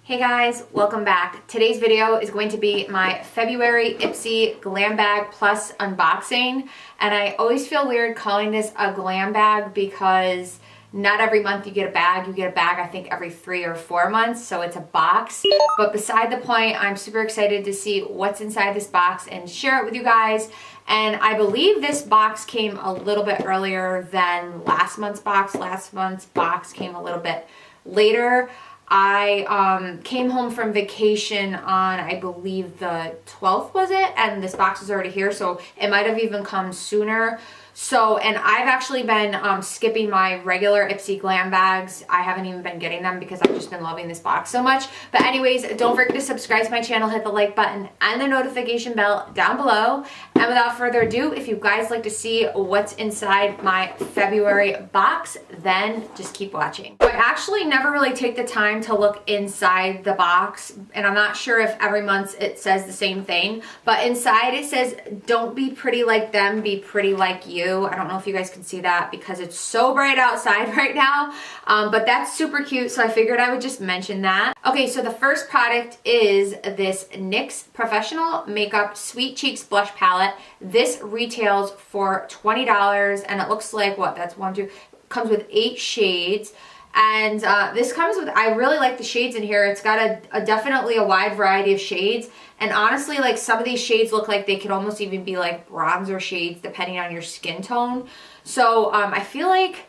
Hey guys, welcome back. Today's video is going to be my February Ipsy Glam Bag Plus unboxing. And I always feel weird calling this a glam bag because not every month you get a bag. You get a bag, I think, every 3 or 4 months, so it's a box. But beside the point, I'm super excited to see what's inside this box and share it with you guys. And I believe this box came a little bit earlier than last month's box. Last month's box came a little bit later. I came home from vacation on, I believe, the 12th was it? And this box is already here, so it might have even come sooner. So, and I've actually been skipping my regular Ipsy Glam bags. I haven't even been getting them because I've just been loving this box so much. But anyways, don't forget to subscribe to my channel, hit the like button and the notification bell down below. And without further ado, if you guys like to see what's inside my February box, then just keep watching. So I actually never really take the time to look inside the box, and I'm not sure if every month it says the same thing, but inside it says, don't be pretty like them, be pretty like you. I don't know if you guys can see that because it's so bright outside right now, but that's super cute, so I figured I would just mention that. Okay, so the first product is this NYX Professional Makeup Sweet Cheeks Blush Palette. This retails for $20, and it looks like, what, that's one, two, comes with 8 shades. And this comes with, I really like the shades in here. It's got definitely a wide variety of shades. And honestly, like, some of these shades look like they could almost even be like bronzer shades depending on your skin tone. So I feel like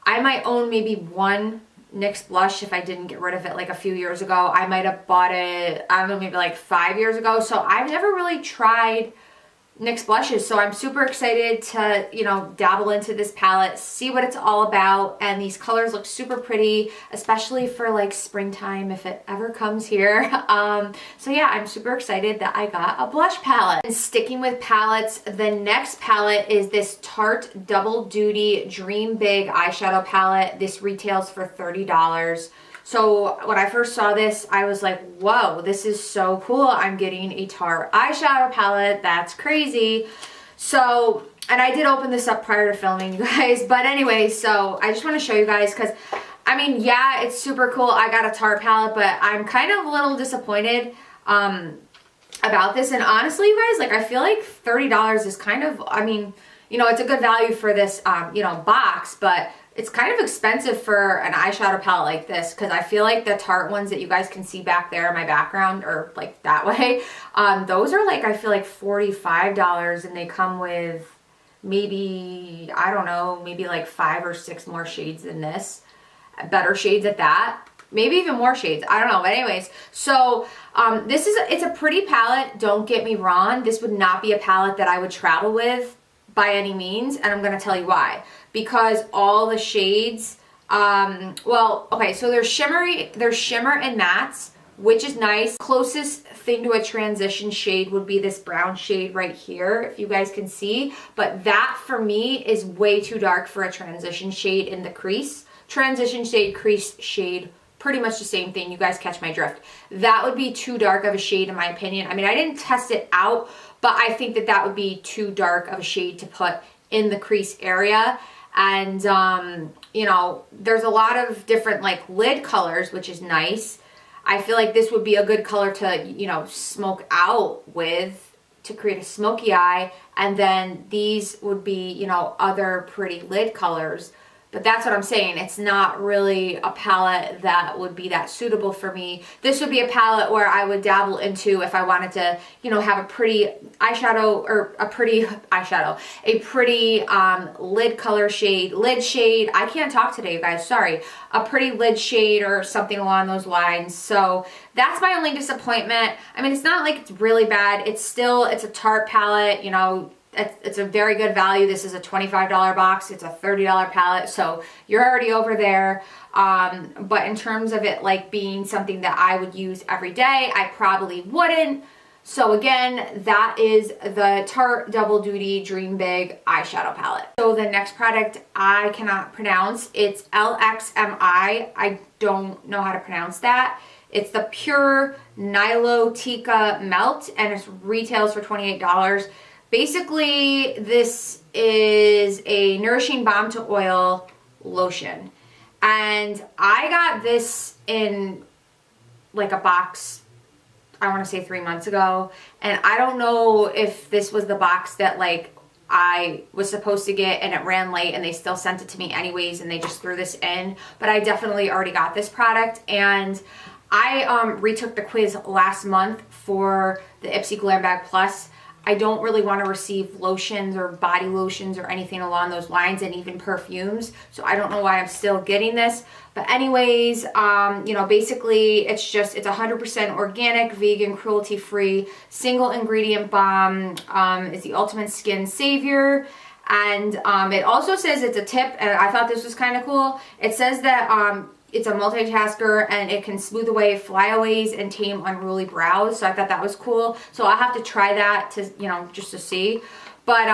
I might own maybe one NYX blush if I didn't get rid of it like a few years ago. I might have bought it, I don't know, maybe like 5 years ago. So I've never really tried NYX blushes, so I'm super excited to, you know, dabble into this palette, see what it's all about. And these colors look super pretty, especially for like springtime if it ever comes here. So yeah, I'm super excited that I got a blush palette. And sticking with palettes, the next palette is this Tarte Double Duty Dream Big eyeshadow palette. This retails for $30. So when I first saw this, I was like, whoa, this is so cool. I'm getting a Tarte eyeshadow palette. That's crazy. So, and I did open this up prior to filming, you guys. But anyway, so I just want to show you guys because, I mean, yeah, it's super cool. I got a Tarte palette, but I'm kind of a little disappointed about this. And honestly, you guys, like, I feel like $30 is kind of, I mean, you know, it's a good value for this, you know, box, but it's kind of expensive for an eyeshadow palette like this because I feel like the Tarte ones that you guys can see back there in my background, or like that way, those are like, I feel like $45, and they come with maybe, I don't know, maybe like 5 or 6 more shades than this. Better shades at that. Maybe even more shades. I don't know. But anyways, so this is, it's a pretty palette. Don't get me wrong. This would not be a palette that I would travel with by any means, and I'm going to tell you why. Because all the shades, well, okay, so there's shimmer and mattes, which is nice. Closest thing to a transition shade would be this brown shade right here, if you guys can see. But that, for me, is way too dark for a transition shade in the crease. Transition shade, crease shade, pretty much the same thing. You guys catch my drift. That would be too dark of a shade, in my opinion. I mean, I didn't test it out, but I think that that would be too dark of a shade to put in the crease area. And, you know, there's a lot of different like lid colors, which is nice. I feel like this would be a good color to, you know, smoke out with to create a smoky eye. And then these would be, you know, other pretty lid colors. But that's what I'm saying. It's not really a palette that would be that suitable for me. This would be a palette where I would dabble into if I wanted to, you know, have a pretty eyeshadow, or a pretty eyeshadow, a pretty lid color shade, lid shade. I can't talk today, you guys, sorry. A pretty lid shade or something along those lines. So that's my only disappointment. I mean, it's not like it's really bad. It's still, it's a Tarte palette, you know. It's a very good value. This is a $25 box. It's a $30 palette, so you're already over there. But in terms of it like being something that I would use every day, I probably wouldn't. So again, that is the Tarte Double Duty Dream Big eyeshadow palette. So the next product I cannot pronounce. It's LXMI. I don't know how to pronounce that. It's the Pure Nilotica Melt, and it retails for $28. Basically, this is a nourishing balm to oil lotion. And I got this in like a box, I want to say 3 months ago, and I don't know if this was the box that like I was supposed to get and it ran late and they still sent it to me anyways and they just threw this in, but I definitely already got this product. And I retook the quiz last month for the Ipsy Glambag Plus. I don't really want to receive lotions or body lotions or anything along those lines, and even perfumes. So I don't know why I'm still getting this. But anyways, you know, basically it's 100% organic, vegan, cruelty-free, single ingredient balm. It's the ultimate skin savior. And it also says it's a tip, and I thought this was kind of cool. It says that it's a multitasker and it can smooth away flyaways and tame unruly brows. So I thought that was cool. So I'll have to try that to, you know, just to see. But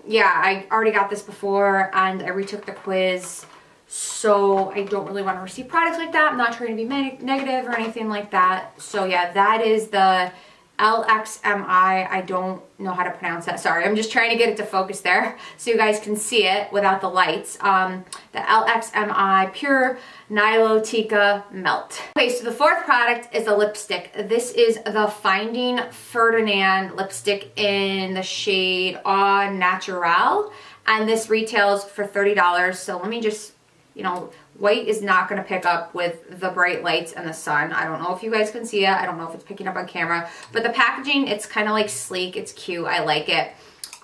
yeah, I already got this before and I retook the quiz. So I don't really want to receive products like that. I'm not trying to be negative or anything like that. So yeah, that is the LXMI. I don't know how to pronounce that. Sorry, I'm just trying to get it to focus there so you guys can see it without the lights. The LXMI Pure Nilotica Melt. Okay, so the fourth product is a lipstick. This is the Finding Ferdinand lipstick in the shade Au Naturel, and this retails for $30. So let me just, you know, white is not going to pick up with the bright lights and the sun. I don't know if you guys can see it. I don't know if it's picking up on camera. But the packaging, it's kind of like sleek. It's cute. I like it.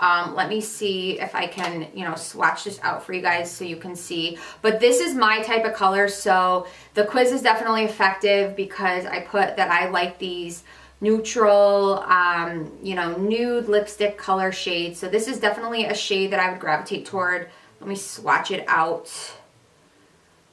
Let me see if I can, you know, swatch this out for you guys so you can see. But this is my type of color. So the quiz is definitely effective because I put that I like these neutral, you know, nude lipstick color shades. So this is definitely a shade that I would gravitate toward. Let me swatch it out.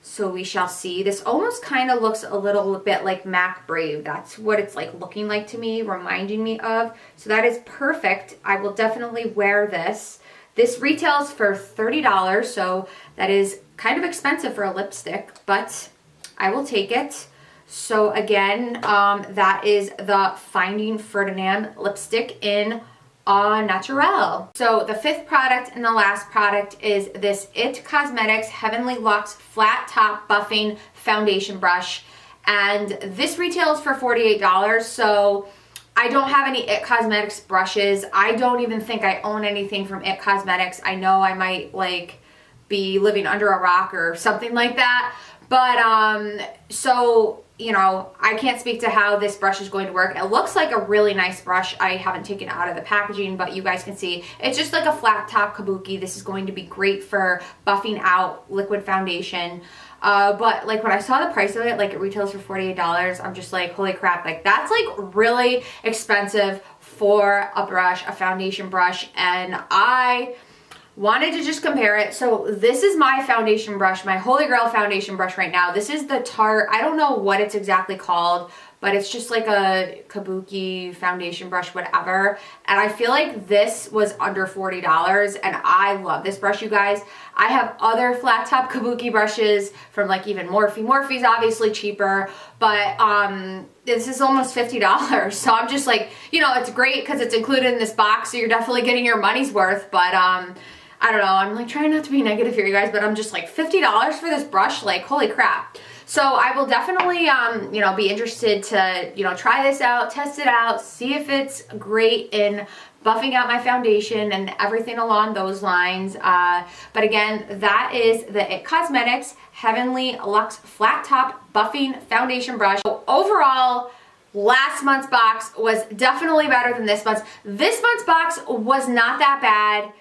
So we shall see. This almost kind of looks a little bit like MAC Brave. That's what it's like looking like to me, reminding me of. So that is perfect. I will definitely wear this. This retails for $30, so that is kind of expensive for a lipstick, but I will take it. So again, that is the Finding Ferdinand lipstick in Au Naturel. So the fifth product and the last product is this IT Cosmetics Heavenly Luxe Flat Top Buffing Foundation Brush. And this retails for $48. So I don't have any IT Cosmetics brushes. I don't even think I own anything from IT Cosmetics. I know I might like be living under a rock or something like that. But so, you know, I can't speak to how this brush is going to work. It looks like a really nice brush. I haven't taken it out of the packaging, but you guys can see it's just like a flat top kabuki. This is going to be great for buffing out liquid foundation. But like when I saw the price of it, like it retails for $48, I'm just like, holy crap, like that's like really expensive for a brush, a foundation brush. And I wanted to just compare it. So this is my foundation brush, my Holy Grail foundation brush right now. This is the Tarte, I don't know what it's exactly called, but it's just like a kabuki foundation brush, whatever. And I feel like this was under $40, and I love this brush, you guys. I have other flat top kabuki brushes from like even Morphe. Morphe's obviously cheaper, but this is almost $50. So I'm just like, you know, it's great because it's included in this box, so you're definitely getting your money's worth, but I don't know, I'm like trying not to be negative here, you guys, but I'm just like $50 for this brush, like holy crap. So I will definitely, you know, be interested to, you know, try this out, test it out, see if it's great in buffing out my foundation and everything along those lines. But again, that is the IT Cosmetics Heavenly Luxe Flat Top Buffing Foundation Brush. So overall, last month's box was definitely better than this month's. This month's box was not that bad.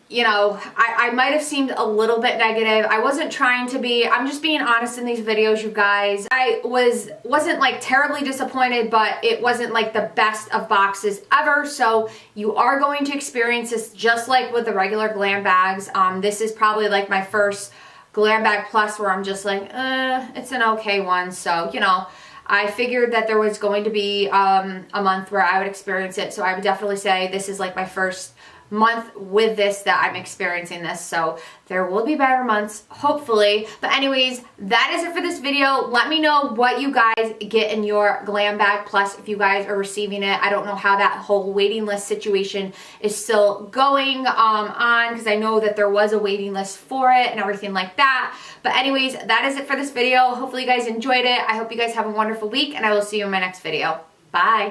You know, I might have seemed a little bit negative. I wasn't trying to be. I'm just being honest in these videos, you guys. I wasn't like terribly disappointed, but it wasn't like the best of boxes ever. So you are going to experience this just like with the regular glam bags. This is probably like my first Glambag Plus where I'm just like, it's an okay one. So, you know, I figured that there was going to be a month where I would experience it. So I would definitely say this is like my first month with this that I'm experiencing this, so there will be better months, hopefully. But anyways, that is it for this video. Let me know what you guys get in your Glambag Plus if you guys are receiving it. I don't know how that whole waiting list situation is still going on, because I know that there was a waiting list for it and everything like that. But anyways, that is it for this video. Hopefully you guys enjoyed it. I hope you guys have a wonderful week, and I will see you in my next video. Bye.